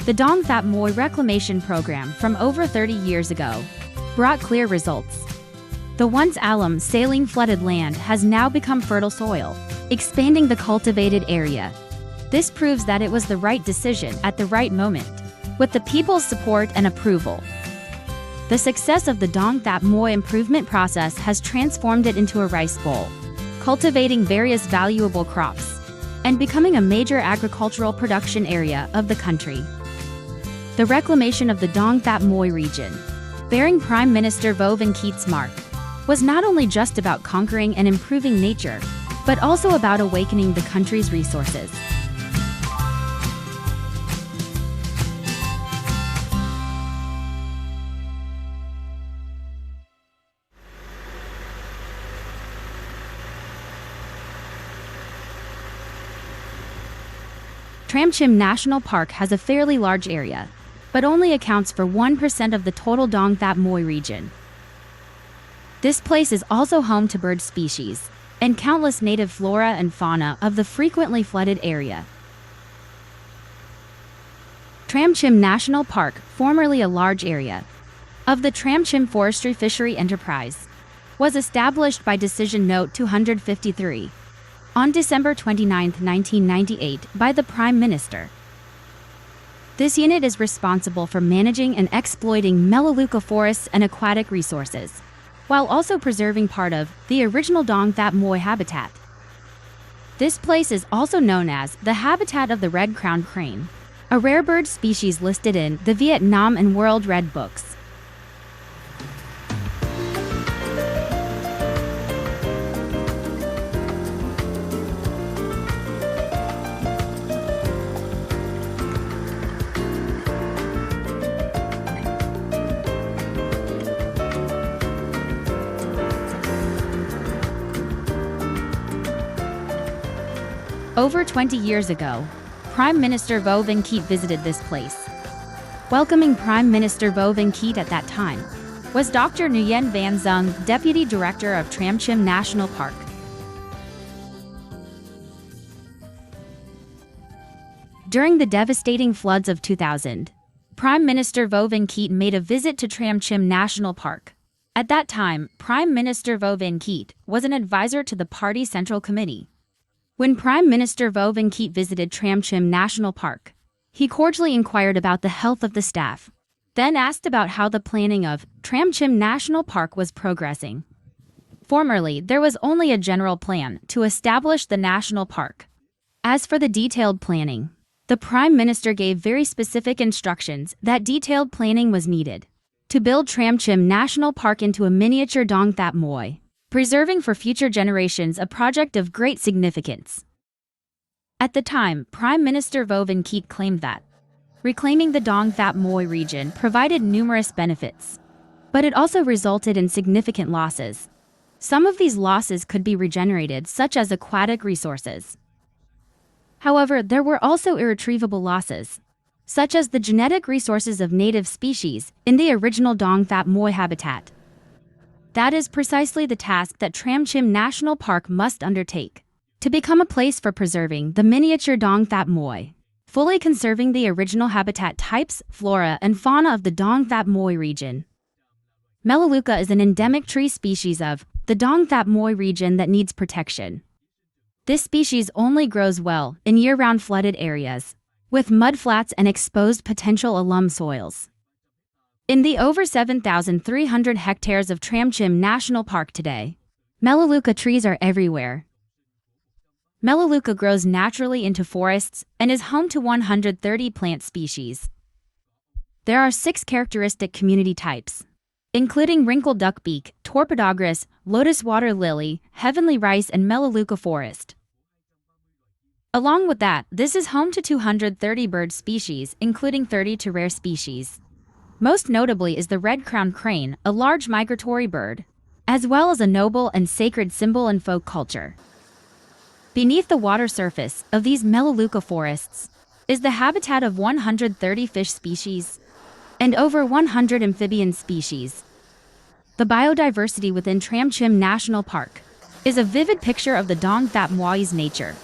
The Dong Thap Muoi reclamation program from over 30 years ago brought clear results. The once alum saline flooded land has now become fertile soil, expanding the cultivated area. This proves that it was the right decision at the right moment, with the people's support and approval. The success of the Dong Thap Muoi improvement process has transformed it into a rice bowl, cultivating various valuable crops, and becoming a major agricultural production area of the country. The reclamation of the Dong Thap Muoi region, bearing Prime Minister Vinh Kiet's mark, was not only just about conquering and improving nature, but also about awakening the country's resources. Tram Chim National Park has a fairly large area, but only accounts for 1% of the total Dong Thap Muoi region. This place is also home to bird species and countless native flora and fauna of the frequently flooded area. Tram Chim National Park, formerly a large area of the Tram Chim Forestry Fishery Enterprise, was established by Decision Note 253 on December 29, 1998 by the Prime Minister. This unit is responsible for managing and exploiting MELALEUCA forests and aquatic resources, while also preserving part of the original Dong Thap Muoi habitat. This place is also known as the habitat of the red-crowned crane, a rare bird species listed in the Vietnam and World Red Books. Over 20 years ago, Prime Minister Vinh Kiet visited this place. Welcoming Prime Minister Vinh Kiet at that time was Dr. Nguyen Van Zung, Deputy Director of Tram Chim National Park. During the devastating floods of 2000, Prime Minister Vinh Kiet made a visit to Tram Chim National Park. At that time, Prime Minister Vinh Kiet was an advisor to the party Central Committee. When Prime Minister Vinh Kiet visited Tram Chim National Park, he cordially inquired about the health of the staff, then asked about how the planning of Tram Chim National Park was progressing. Formerly, there was only a general plan to establish the national park. As for the detailed planning, the Prime Minister gave very specific instructions that detailed planning was needed to build Tram Chim National Park into a miniature Dong Thap Muoi, preserving for future generations a project of great significance. At the time, Prime Minister Vinh Kiet claimed that reclaiming the Dong Thap Muoi region provided numerous benefits, but it also resulted in significant losses. Some of these losses could be regenerated, such as aquatic resources. However, there were also irretrievable losses, such as the genetic resources of native species in the original Dong Thap Muoi habitat. That is precisely the task that Tram Chim National Park must undertake, to become a place for preserving the miniature Dong Thap Muoi, fully conserving the original habitat types, flora, and fauna of the Dong Thap Muoi region. MELALEUCA is an endemic tree species of the Dong Thap Muoi region that needs protection. This species only grows well in year-round flooded areas, with mudflats and exposed potential alum soils. In the over 7,300 hectares of Tram Chim National Park today, MELALEUCA trees are everywhere. MELALEUCA grows naturally into forests and is home to 130 plant species. There are 6 characteristic community types, including wrinkled duckbeak, torpidogris, lotus water lily, heavenly rice, and MELALEUCA forest. Along with that, this is home to 230 bird species, including 32 rare species. Most notably is the red-crowned crane, a large migratory bird, as well as a noble and sacred symbol in folk culture. Beneath the water surface of these MELALEUCA forests is the habitat of 130 fish species and over 100 amphibian species. The biodiversity within Tram Chim National Park is a vivid picture of the Dong Thap Muoi's nature.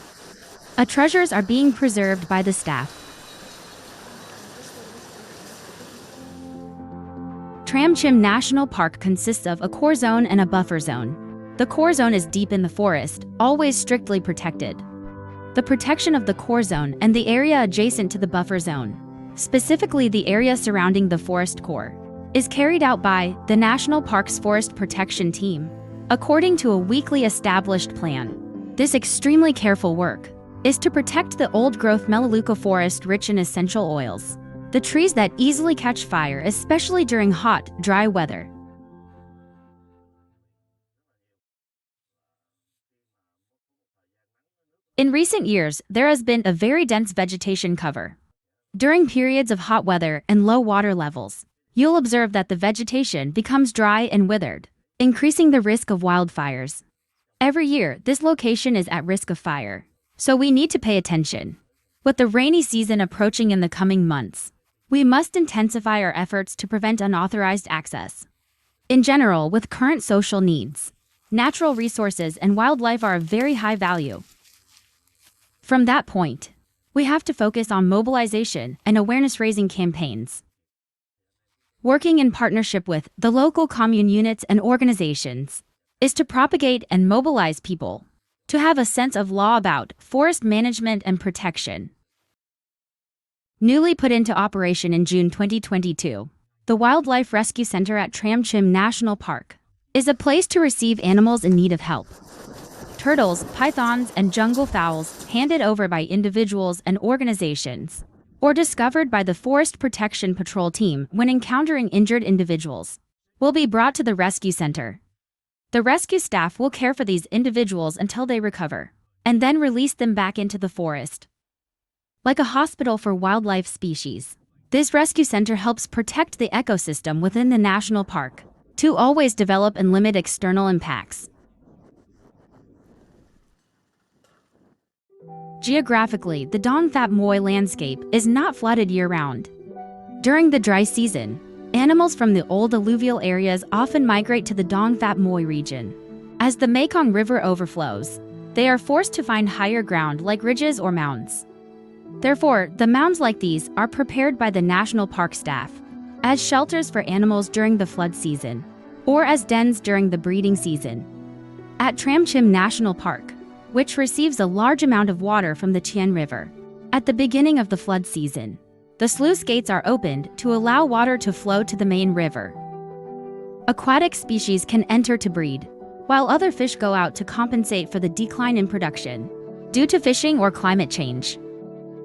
Treasures are being preserved by the staff. Tram Chim National Park consists of a core zone and a buffer zone. The core zone is deep in the forest, always strictly protected. The protection of the core zone and the area adjacent to the buffer zone, specifically the area surrounding the forest core, is carried out by the National Park's Forest Protection Team, according to a weekly established plan. This extremely careful work is to protect the old-growth MELALEUCA forest rich in essential oils, the trees that easily catch fire, especially during hot, dry weather. In recent years, there has been a very dense vegetation cover. During periods of hot weather and low water levels, you'll observe that the vegetation becomes dry and withered, increasing the risk of wildfires. Every year, this location is at risk of fire, so we need to pay attention. With the rainy season approaching in the coming months, we must intensify our efforts to prevent unauthorized access. In general, with current social needs, natural resources and wildlife are of very high value. From that point, we have to focus on mobilization and awareness-raising campaigns. Working in partnership with the local commune units and organizations is to propagate and mobilize people to have a sense of law about forest management and protection. Newly put into operation in June 2022, the Wildlife Rescue Center at Tram Chim National Park is a place to receive animals in need of help. Turtles, pythons, and jungle fowls handed over by individuals and organizations, or discovered by the Forest Protection Patrol team when encountering injured individuals, will be brought to the rescue center. The rescue staff will care for these individuals until they recover, and then release them back into the forest. Like a hospital for wildlife species, this rescue center helps protect the ecosystem within the national park to always develop and limit external impacts. Geographically, the Dong Thap Muoi landscape is not flooded year-round. During the dry season, animals from the old alluvial areas often migrate to the Dong Thap Muoi region. As the Mekong River overflows, they are forced to find higher ground like ridges or mounds. Therefore, the mounds like these are prepared by the national park staff as shelters for animals during the flood season, or as dens during the breeding season. At Tram Chim National Park, which receives a large amount of water from the Chien River, at the beginning of the flood season, the sluice gates are opened to allow water to flow to the main river. Aquatic species can enter to breed, while other fish go out to compensate for the decline in production due to fishing or climate change.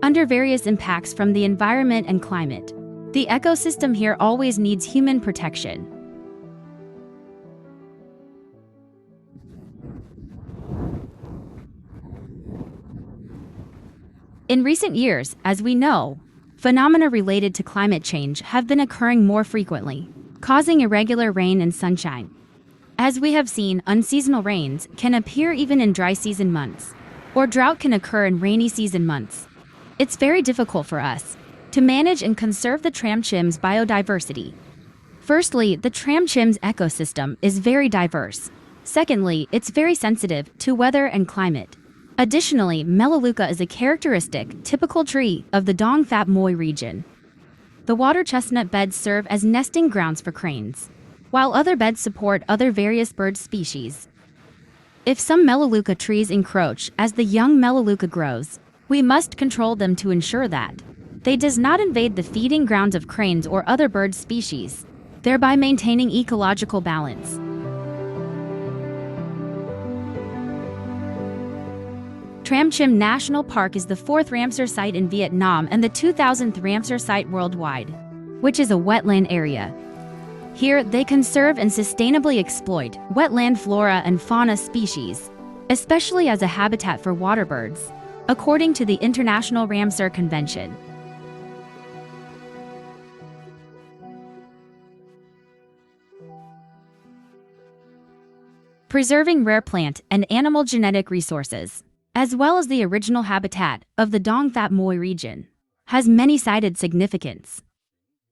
Under various impacts from the environment and climate, the ecosystem here always needs human protection. In recent years, as we know, phenomena related to climate change have been occurring more frequently, causing irregular rain and sunshine. As we have seen, unseasonal rains can appear even in dry season months, or drought can occur in rainy season months. It's very difficult for us to manage and conserve the Tram Chim's biodiversity. Firstly, the Tram Chim's ecosystem is very diverse. Secondly, it's very sensitive to weather and climate. Additionally, MELALEUCA is a characteristic, typical tree of the Dong Thap Muoi region. The water chestnut beds serve as nesting grounds for cranes, while other beds support other various bird species. If some MELALEUCA trees encroach as the young MELALEUCA grows, we must control them to ensure that they does not invade the feeding grounds of cranes or other bird species, thereby maintaining ecological balance. Tram Chim National Park is the 4th Ramsar site in Vietnam and the 2000th Ramsar site worldwide, which is a wetland area. Here, they conserve and sustainably exploit wetland flora and fauna species, especially as a habitat for waterbirds, according to the International Ramsar Convention. Preserving rare plant and animal genetic resources, as well as the original habitat of the Dong Thap Muoi region, has many-sided significance.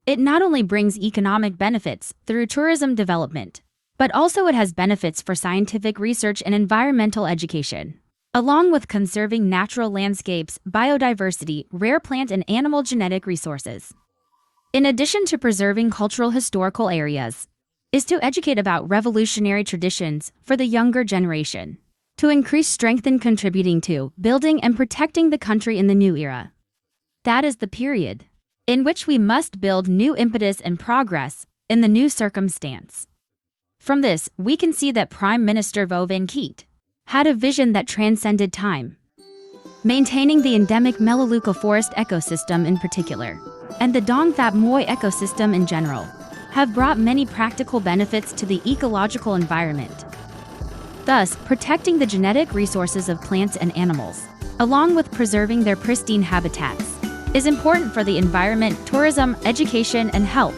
It not only brings economic benefits through tourism development, but also it has benefits for scientific research and environmental education, along with conserving natural landscapes, biodiversity, rare plant and animal genetic resources. in addition to preserving cultural historical areas, is to educate about revolutionary traditions for the younger generation, to increase strength in contributing to building and protecting the country in the new era. That is the period in which we must build new impetus and progress in the new circumstance. From this, we can see that Prime Minister Vinh Kiet had a vision that transcended time. Maintaining the endemic MELALEUCA forest ecosystem in particular, and the Dong Thap Muoi ecosystem in general, have brought many practical benefits to the ecological environment. Thus, protecting the genetic resources of plants and animals, along with preserving their pristine habitats, is important for the environment, tourism, education, and health.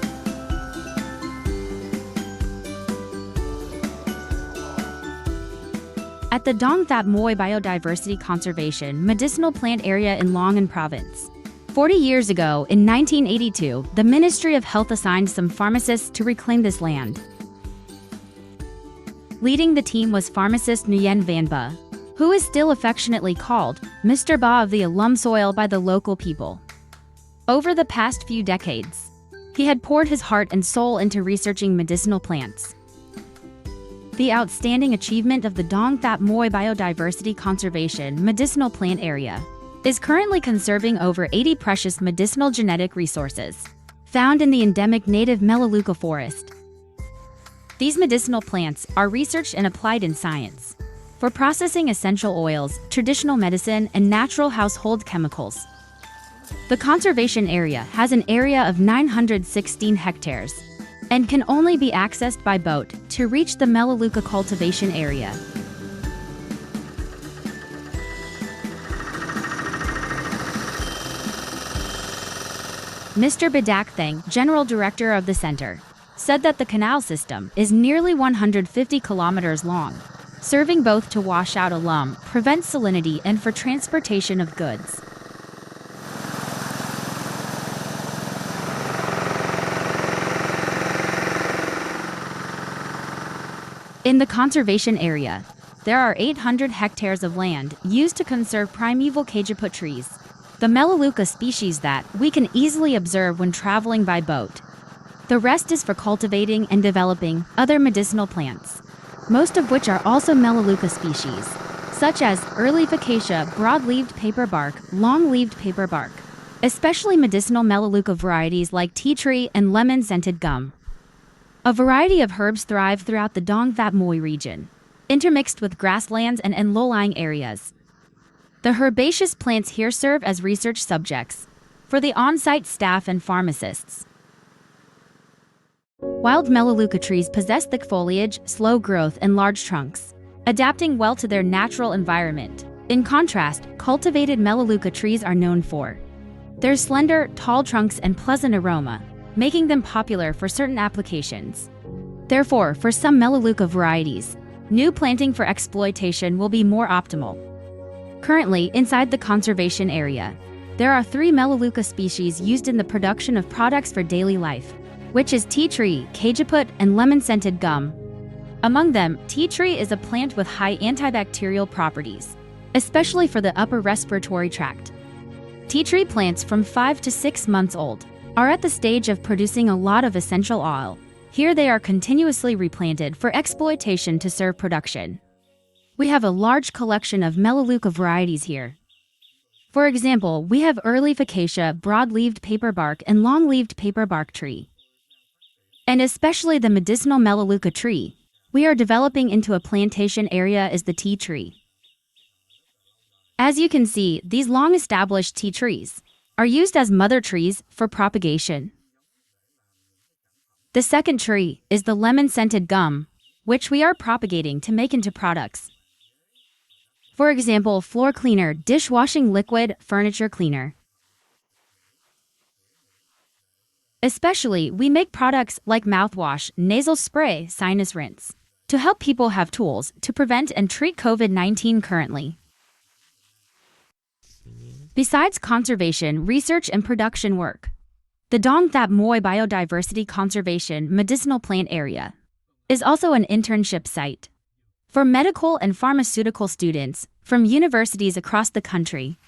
At the Dong Thap Muoi Biodiversity Conservation Medicinal Plant Area in Long An Province, 40 years ago, in 1982, the Ministry of Health assigned some pharmacists to reclaim this land. Leading the team was pharmacist Nguyen Van Ba, who is still affectionately called Mr. Ba of the alum soil by the local people. Over the past few decades, he had poured his heart and soul into researching medicinal plants. The outstanding achievement of the Dong Thap Muoi Biodiversity Conservation Medicinal Plant Area is currently conserving over 80 precious medicinal genetic resources found in the endemic native MELALEUCA forest. These medicinal plants are researched and applied in science for processing essential oils, traditional medicine, and natural household chemicals. The conservation area has an area of 916 hectares and can only be accessed by boat to reach the MELALEUCA cultivation area. Mr. Badak Thang, General Director of the Center, said that the canal system is nearly 150 kilometers long, serving both to wash out alum, prevent salinity, and for transportation of goods. In the conservation area, there are 800 hectares of land used to conserve primeval cajeput trees, the MELALEUCA species that we can easily observe when traveling by boat. The rest is for cultivating and developing other medicinal plants, most of which are also MELALEUCA species, such as early acacia, broad-leaved paperbark, long-leaved paperbark, especially medicinal MELALEUCA varieties like tea tree and lemon-scented gum. A variety of herbs thrive throughout the Dong Thap Muoi region, intermixed with grasslands and low-lying areas. The herbaceous plants here serve as research subjects for the on-site staff and pharmacists. Wild MELALEUCA trees possess thick foliage, slow growth, and large trunks, adapting well to their natural environment. In contrast, cultivated MELALEUCA trees are known for their slender, tall trunks and pleasant aroma, making them popular for certain applications. Therefore, for some MELALEUCA varieties, new planting for exploitation will be more optimal. Currently, inside the conservation area, there are 3 MELALEUCA species used in the production of products for daily life, which is tea tree, cajeput, and lemon-scented gum. Among them, tea tree is a plant with high antibacterial properties, especially for the upper respiratory tract. Tea tree plants from 5 to 6 months old are at the stage of producing a lot of essential oil. Here they are continuously replanted for exploitation to serve production. We have a large collection of MELALEUCA varieties here. For example, we have early acacia, broad-leaved paperbark, and long-leaved paperbark tree. And especially the medicinal MELALEUCA tree we are developing into a plantation area is the tea tree. As you can see, these long-established tea trees are used as mother trees for propagation. The second tree is the lemon-scented gum, which we are propagating to make into products. For example, floor cleaner, dishwashing liquid, furniture cleaner. Especially, we make products like mouthwash, nasal spray, sinus rinse, to help people have tools to prevent and treat COVID-19 currently. Besides conservation, research, and production work, the Dong Thap Muoi Biodiversity Conservation Medicinal Plant Area is also an internship site for medical and pharmaceutical students from universities across the country.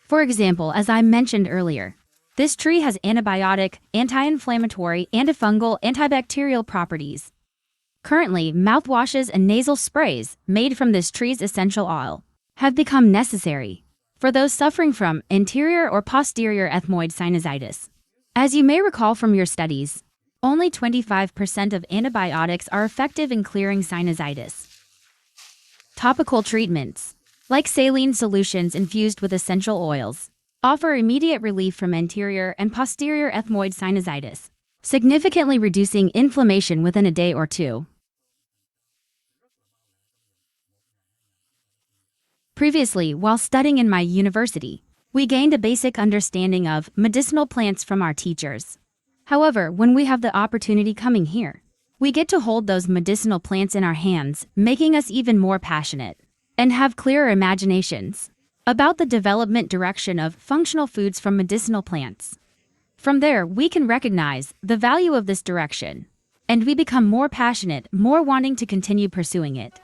For example, as I mentioned earlier, This tree has antibiotic, anti-inflammatory, antifungal, antibacterial properties. Currently, mouthwashes and nasal sprays made from this tree's essential oil have become necessary for those suffering from anterior or posterior ethmoid sinusitis. As you may recall from your studies, only 25% of antibiotics are effective in clearing sinusitis. Topical treatments, like saline solutions infused with essential oils, offer immediate relief from anterior and posterior ethmoid sinusitis, significantly reducing inflammation within a day or two. Previously, while studying in my university, we gained a basic understanding of medicinal plants from our teachers. However, when we have the opportunity coming here, we get to hold those medicinal plants in our hands, making us even more passionate and have clearer imaginations about the development direction of functional foods from medicinal plants. From there, we can recognize the value of this direction, and we become more passionate, more wanting to continue pursuing it.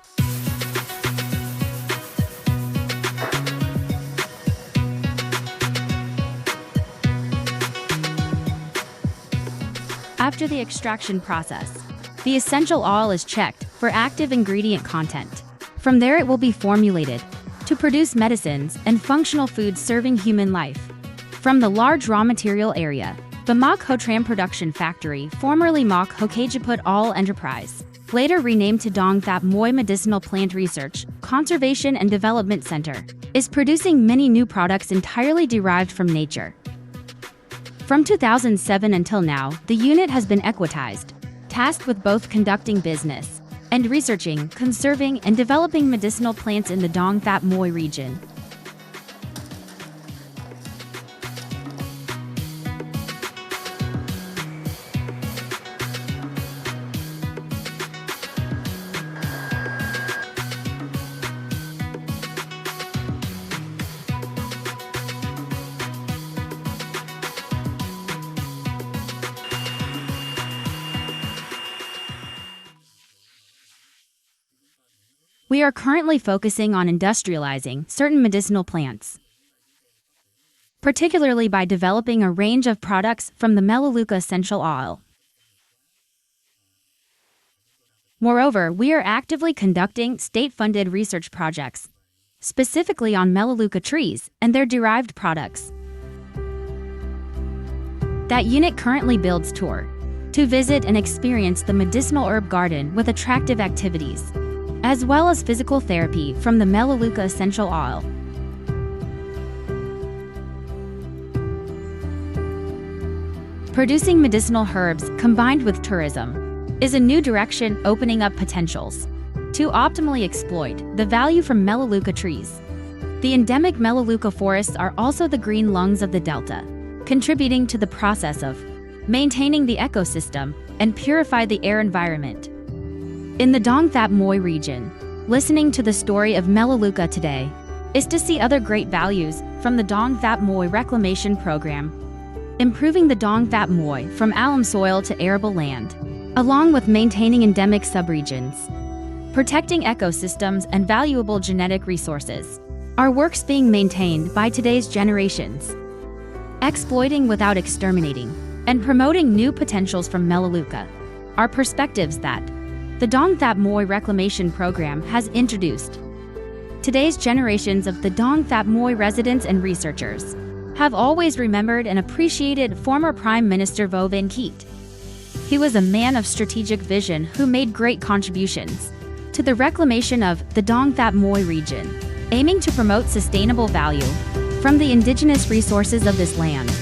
After the extraction process, the essential oil is checked for active ingredient content. From there, it will be formulated to produce medicines and functional foods serving human life. From the large raw material area, the Mok Ho Tram Production Factory, formerly Mok Ho Kajaput All Enterprise, later renamed to Dong Thap Muoi Medicinal Plant Research, Conservation and Development Center, is producing many new products entirely derived from nature. From 2007 until now, the unit has been equitized, tasked with both conducting business and researching, conserving, and developing medicinal plants in the Dong Thap Muoi region. We are currently focusing on industrializing certain medicinal plants, particularly by developing a range of products from the MELALEUCA essential oil. Moreover, we are actively conducting state-funded research projects, specifically on MELALEUCA trees and their derived products. That unit currently builds tour to visit and experience the medicinal herb garden with attractive activities, as well as physical therapy from the MELALEUCA essential oil. Producing medicinal herbs combined with tourism is a new direction opening up potentials to optimally exploit the value from MELALEUCA trees. The endemic MELALEUCA forests are also the green lungs of the delta, contributing to the process of maintaining the ecosystem and purify the air environment. In the Dong Thap Muoi region, listening to the story of MELALEUCA today is to see other great values from the Dong Thap Muoi reclamation program, improving the Dong Thap Muoi from alum soil to arable land, along with maintaining endemic subregions, protecting ecosystems and valuable genetic resources. Are works being maintained by today's generations, exploiting without exterminating, and promoting new potentials from MELALEUCA are perspectives that the Dong Thap Muoi Reclamation Program has introduced. Today's generations of the Dong Thap Muoi residents and researchers have always remembered and appreciated former Prime Minister Vinh Kiet. He was a man of strategic vision who made great contributions to the reclamation of the Dong Thap Muoi region, aiming to promote sustainable value from the indigenous resources of this land.